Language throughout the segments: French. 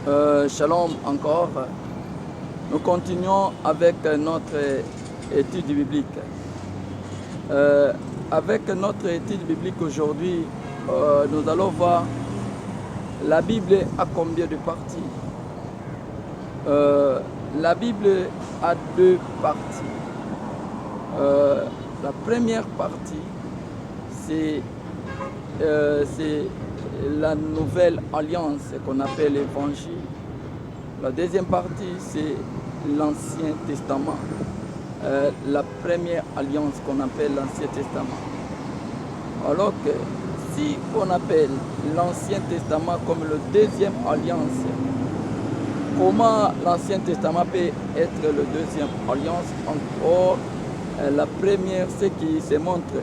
Shalom encore. Nous continuons avec notre étude biblique. Avec notre étude biblique aujourd'hui, nous allons voir la Bible a combien de parties. La Bible a deux parties. La première partie, c'est la nouvelle alliance qu'on appelle l'évangile. La deuxième partie, c'est l'Ancien Testament. La première alliance qu'on appelle l'Ancien Testament. Alors que si on appelle l'Ancien Testament comme la deuxième alliance, comment l'Ancien Testament peut être la deuxième alliance? Encore, la première, ce qui se montre.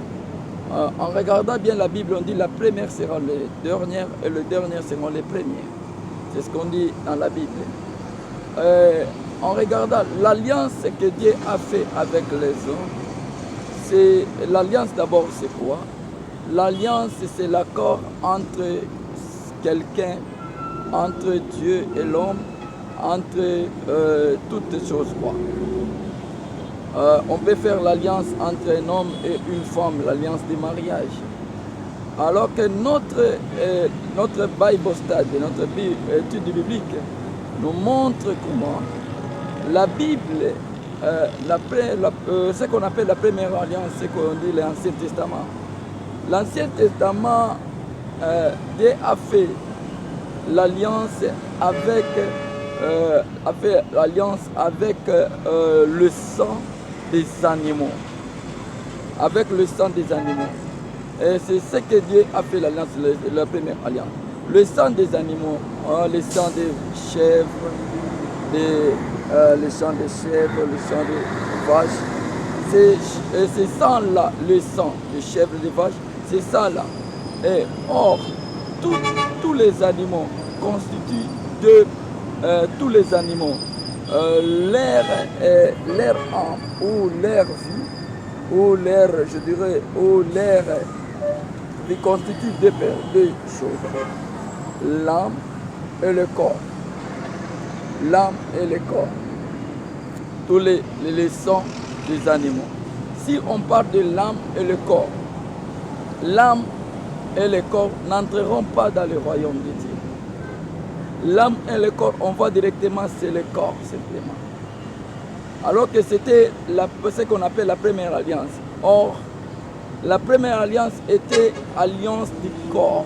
En regardant bien la Bible, on dit la première sera les dernières et les dernières seront les premières. C'est ce qu'on dit dans la Bible. En regardant l'alliance que Dieu a fait avec les hommes, c'est l'alliance d'abord, c'est quoi? L'alliance, c'est l'accord entre quelqu'un, entre Dieu et l'homme, entre toutes choses, quoi. On peut faire l'alliance entre un homme et une femme, l'alliance du mariage. Alors que notre Bible study, notre étude biblique, nous montre comment la Bible, ce qu'on appelle la première alliance, c'est qu'on dit l'Ancien Testament. L'Ancien Testament, Dieu a fait l'alliance avec le sang des animaux. Avec le sang des animaux. Et c'est ce que Dieu a fait l'alliance, la première alliance. Le sang des animaux, le sang des chèvres, le sang des chèvres, le sang des vaches. C'est sang-là, le sang des chèvres et des vaches, c'est ça là. Et or, tous les animaux constituent de tous les animaux. Leur âme ou leur vie, ou leur, je dirais, ou leur vie constitue deux choses. L'âme et le corps. L'âme et le corps. Tous les sangs des animaux. Si on parle de l'âme et le corps, l'âme et le corps n'entreront pas dans le royaume de Dieu. L'âme et le corps, on va directement sur le corps, simplement. Alors que c'était ce qu'on appelle la première alliance. Or, la première alliance était alliance du corps.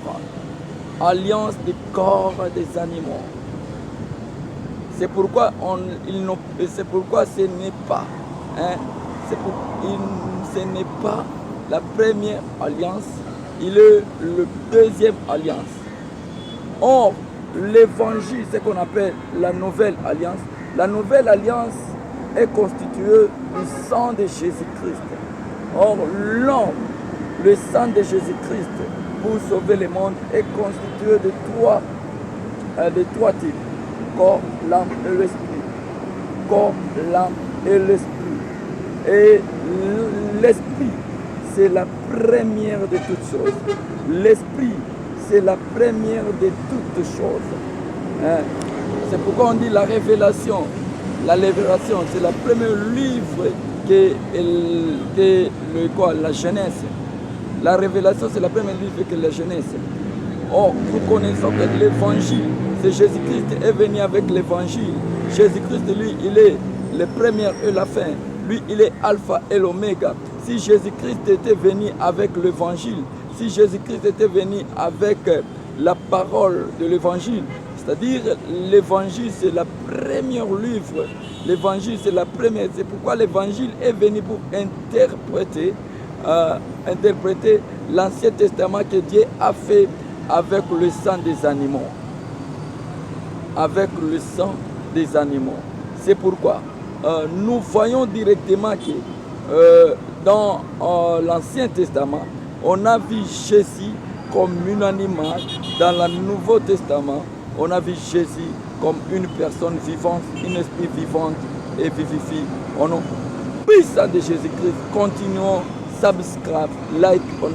Alliance du corps des animaux. C'est pourquoi ce n'est pas, ce n'est pas la première alliance, il est la deuxième alliance. Or, l'évangile, ce qu'on appelle la nouvelle alliance est constituée du sang de Jésus-Christ. Or, l'homme, le sang de Jésus-Christ, pour sauver le monde, est constitué de trois types. Corps, l'âme et l'esprit. Corps, l'âme et l'esprit. Et l'esprit, c'est la première de toutes choses. L'esprit, c'est la première de toutes choses. C'est pourquoi on dit la révélation. La révélation, c'est le premier livre la Genèse. La révélation, c'est le premier livre que la Genèse. Or, nous connaissons que l'évangile, c'est Jésus-Christ est venu avec l'évangile. Jésus-Christ, lui, il est le premier et la fin. Lui, il est alpha et l'oméga. Si Jésus-Christ était venu avec l'évangile, si Jésus-Christ était venu avec la parole de l'évangile, c'est-à-dire l'évangile c'est le premier livre, l'évangile c'est la première, c'est pourquoi l'évangile est venu pour interpréter l'Ancien Testament que Dieu a fait avec le sang des animaux. Avec le sang des animaux. C'est pourquoi nous voyons directement que dans l'Ancien Testament, on a vu Jésus comme un animal. Dans le Nouveau Testament, on a vu Jésus comme une personne vivante, une esprit vivante et vivifie. Au nom puissant de Jésus-Christ, continuons, subscribe, like, on